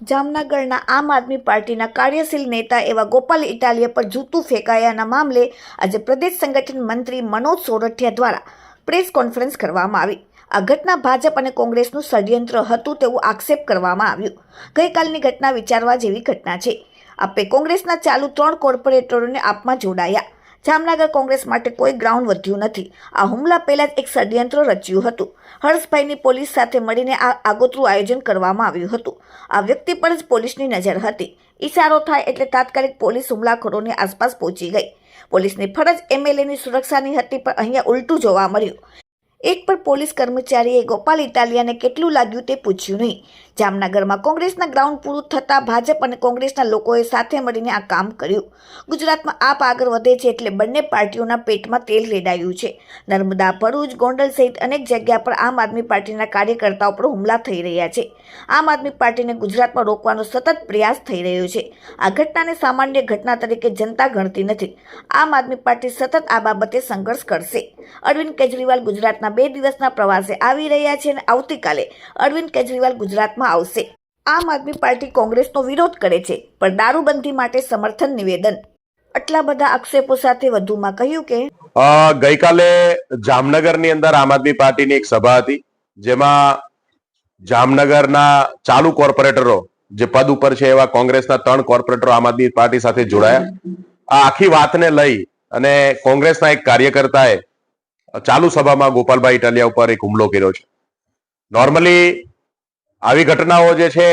જામનગરના આમ આદમી પાર્ટીના કાર્યશીલ નેતા એવા ગોપાલ ઇટાલિયા પર જૂતું ફેંકાયાના મામલે આજે પ્રદેશ સંગઠન મંત્રી મનોજ સોરઠિયા દ્વારા પ્રેસ કોન્ફરન્સ કરવામાં આવી। આ ઘટના ભાજપ અને કોંગ્રેસનું ષડયંત્ર હતું તેવું આક્ષેપ કરવામાં આવ્યું। ગઈકાલની ઘટના વિચારવા જેવી ઘટના છે। આપે કોંગ્રેસના ચાલુ 3 કોર્પોરેટરોને આપમાં જોડાયા। જામનગર કોંગ્રેસ માટે કોઈ ગ્રાઉન્ડ વધ્યું નથી। આ હુમલા પહેલા જ એક ષડયંત્ર રચ્યું હતું। હર્ષભાઈની પોલીસ સાથે મળીને આ આગોતરું આયોજન કરવામાં આવ્યું હતું। આ વ્યક્તિ પર જ પોલીસની નજર હતી। ઈશારો થાય એટલે તાત્કાલિક પોલીસ હુમલાખોરોની આસપાસ પહોંચી ગઈ। પોલીસની ફરજ એમએલએની સુરક્ષાની હતી, પણ અહીંયા ઉલટું જોવા મળ્યું। એક પર પોલીસ કર્મચારીએ ગોપાલ ઇટાલિયાને કેટલું લાગ્યું તે પૂછ્યું નહીં। જામનગરમાં કોંગ્રેસના ગ્રાઉન્ડ પૂરું થતાં ભાજપ અને કોંગ્રેસના લોકોએ સાથે મળીને આ કામ કર્યું। ગુજરાતમાં આપ આગળ વધે છે એટલે બંને પાર્ટીઓના પેટમાં તેલ રેડાયું છે। નર્મદા, ભરૂચ, ગોંડલ સહિત અનેક જગ્યા પર આમ આદમી પાર્ટીના કાર્યકર્તાઓ પર હુમલા થઈ રહ્યા છે। આમ આદમી પાર્ટીને ગુજરાતમાં રોકવાનો સતત પ્રયાસ થઈ રહ્યો છે। આ ઘટનાને સામાન્ય ઘટના તરીકે જનતા ગણતી નથી। આમ આદમી પાર્ટી સતત આ બાબતે સંઘર્ષ કરશે। અરવિંદ કેજરીવાલ ગુજરાતના 2 દિવસના પ્રવાસે આવી રહ્યા છે અને આવતીકાલે અરવિંદ કેજરીવાલ ગુજરાતમાં આવશે। આમ આદમી પાર્ટી કોંગ્રેસનો વિરોધ કરે છે, પણ દારૂબંધી માટે સમર્થન નિવેદન। આટલા બધા આક્ષેપો સાથે વધુમાં કહ્યું કે ગઈકાલે જામનગરની અંદર આમ આદમી પાર્ટીની એક સભા હતી, જેમાં જામનગરના ચાલુ કોર્પોરેટરો જે પદ ઉપર છે એવા કોંગ્રેસના 3 કોર્પોરેટરો આમ આદમી પાર્ટી સાથે જોડાયા। આ આખી વાતને લઈ અને કોંગ્રેસના એક કાર્યકર્તાએ ચાલુ સભામાં ગોપાલભાઈ ઇટાલિયા ઉપર એક હુમલો કર્યો છે। નોર્મલી આવી ઘટનાઓ જે છે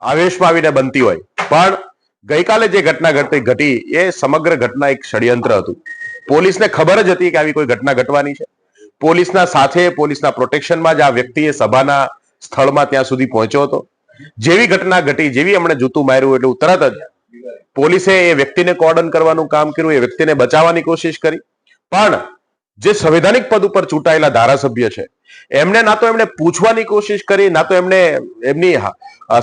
આવેશમાં આવીને બનતી હોય, પણ ગઈકાલે જે ઘટના ઘટી એ સમગ્ર ઘટના એક ષડયંત્ર હતું। પોલીસને ખબર જ હતી કે આવી કોઈ ઘટના ઘટવાની છે। પોલીસના સાથે, પોલીસના પ્રોટેક્શનમાં જ આ વ્યક્તિએ સભાના સ્થળમાં ત્યાં સુધી પહોંચ્યો હતો। જેવી ઘટના ઘટી, જેવી એમણે જૂતું માર્યું એટલે તરત જ પોલીસે એ વ્યક્તિને કોર્ડન કરવાનું કામ કર્યું, એ વ્યક્તિને બચાવવાની કોશિશ કરી। પણ જે સંવૈધાનિક પદ ઉપર ચૂંટાયેલા ધારાસભ્ય છે એમને ના તો એમણે પૂછવાની કોશિશ કરી, ના તો એમણે એમની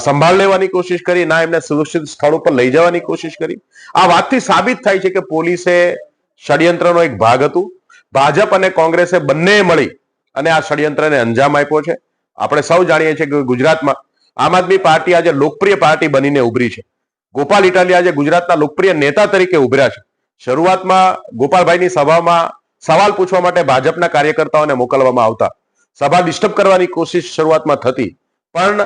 સંભાળ લેવાની કોશિશ કરી, ના એમને સુરક્ષિત સ્થળ ઉપર લઈ જવાની કોશિશ કરી। આ વાતથી સાબિત થાય છે કે પોલીસે ષડયંત્રનો એક ભાગ હતું। ભાજપ અને કોંગ્રેસે બંને મળી અને આ ષડયંત્રને અંજામ આપ્યો છે। આપણે સૌ જાણીએ છીએ કે ગુજરાતમાં આમ આદમી પાર્ટી આજે લોકપ્રિય પાર્ટી બનીને ઉભરી છે। ગોપાલ ઇટાલિયા આજે ગુજરાતના લોકપ્રિય નેતા તરીકે ઉભર્યા છે। શરૂઆતમાં ગોપાલભાઈની સભામાં સવાલ પૂછવા માટે ભાજપના કાર્યકર્તાઓને મોકલવામાં આવતા, સભા ડિસ્ટર્બ કરવાની કોશિશ શરૂઆતમાં થતી, પણ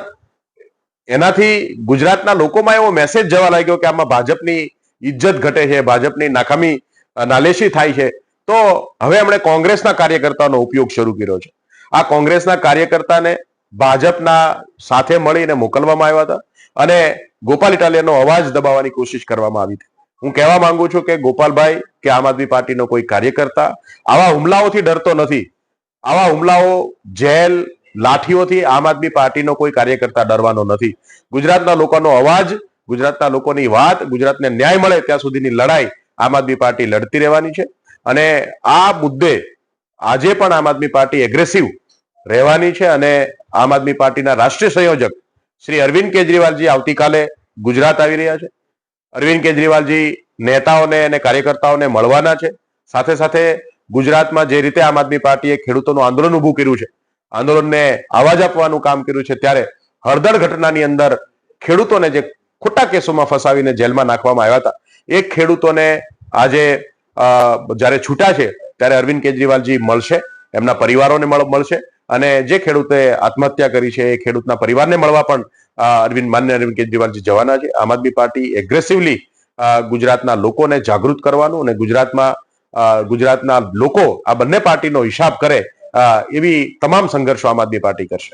એનાથી ગુજરાતના લોકોમાં એવો મેસેજ જવા લાગ્યો કે આમાં ભાજપની ઇજ્જત ઘટે છે, ભાજપની નાકામી નાલેશી થાય છે। તો હવે એમણે કોંગ્રેસના કાર્યકર્તાનો ઉપયોગ શરૂ કર્યો છે। આ કોંગ્રેસના કાર્યકર્તાને ભાજપના સાથે મળીને મોકલવામાં આવ્યા હતા અને ગોપાલ ઇટાલિયાનો અવાજ દબાવવાની કોશિશ કરવામાં આવી હતી। હું કહેવા માંગુ છું કે ગોપાલભાઈ કે આમ આદમી પાર્ટીનો કોઈ કાર્યકર્તા આવા હુમલાઓથી ડરતો નથી। આવા હુમલાઓ, જેલ, લાઠીઓથી આમ આદમી પાર્ટીનો કોઈ કાર્યકર્તા ડરવાનો નથી। ગુજરાતના લોકોનો અવાજ, ગુજરાતના લોકોની વાત, ગુજરાતને ન્યાય મળે ત્યાં સુધીની લડાઈ આમ આદમી પાર્ટી લડતી રહેવાની છે અને આ મુદ્દે આજે પણ આમ આદમી પાર્ટી એગ્રેસિવ રહેવાની છે અને આમ આદમી પાર્ટીના રાષ્ટ્રીય સંયોજક શ્રી અરવિંદ કેજરીવાલજી આવતીકાલે ગુજરાત આવી રહ્યા છે। અરવિંદ કેજરીવાલજી નેતાઓને અને કાર્યકર્તાઓને મળવાના છે। સાથે સાથે ગુજરાતમાં જે રીતે આમ આદમી પાર્ટીએ ખેડૂતોનું આંદોલન ઊભું કર્યું છે, આંદોલનને આવાજ આપવાનું કામ કર્યું છે, ત્યારે હળદર ઘટનાની અંદર ખેડૂતોને જે ખોટા કેસોમાં ફસાવીને જેલમાં નાખવામાં આવ્યા હતા, એ ખેડૂતોને આજે જ્યારે છૂટા છે ત્યારે અરવિંદ કેજરીવાલજી મળશે, એમના પરિવારોને મળશે અને જે ખેડૂતે આત્મહત્યા કરી છે એ ખેડૂતના પરિવારને મળવા પણ માન્ય અરવિંદ કેજરીવાલજી જવાના છે। આમ આદમી પાર્ટી એગ્રેસિવલી ગુજરાતના લોકોને જાગૃત કરવાનું અને ગુજરાતના લોકો આ બંને પાર્ટીનો હિસાબ કરે એવી તમામ સંઘર્ષો આમ આદમી પાર્ટી કરશે।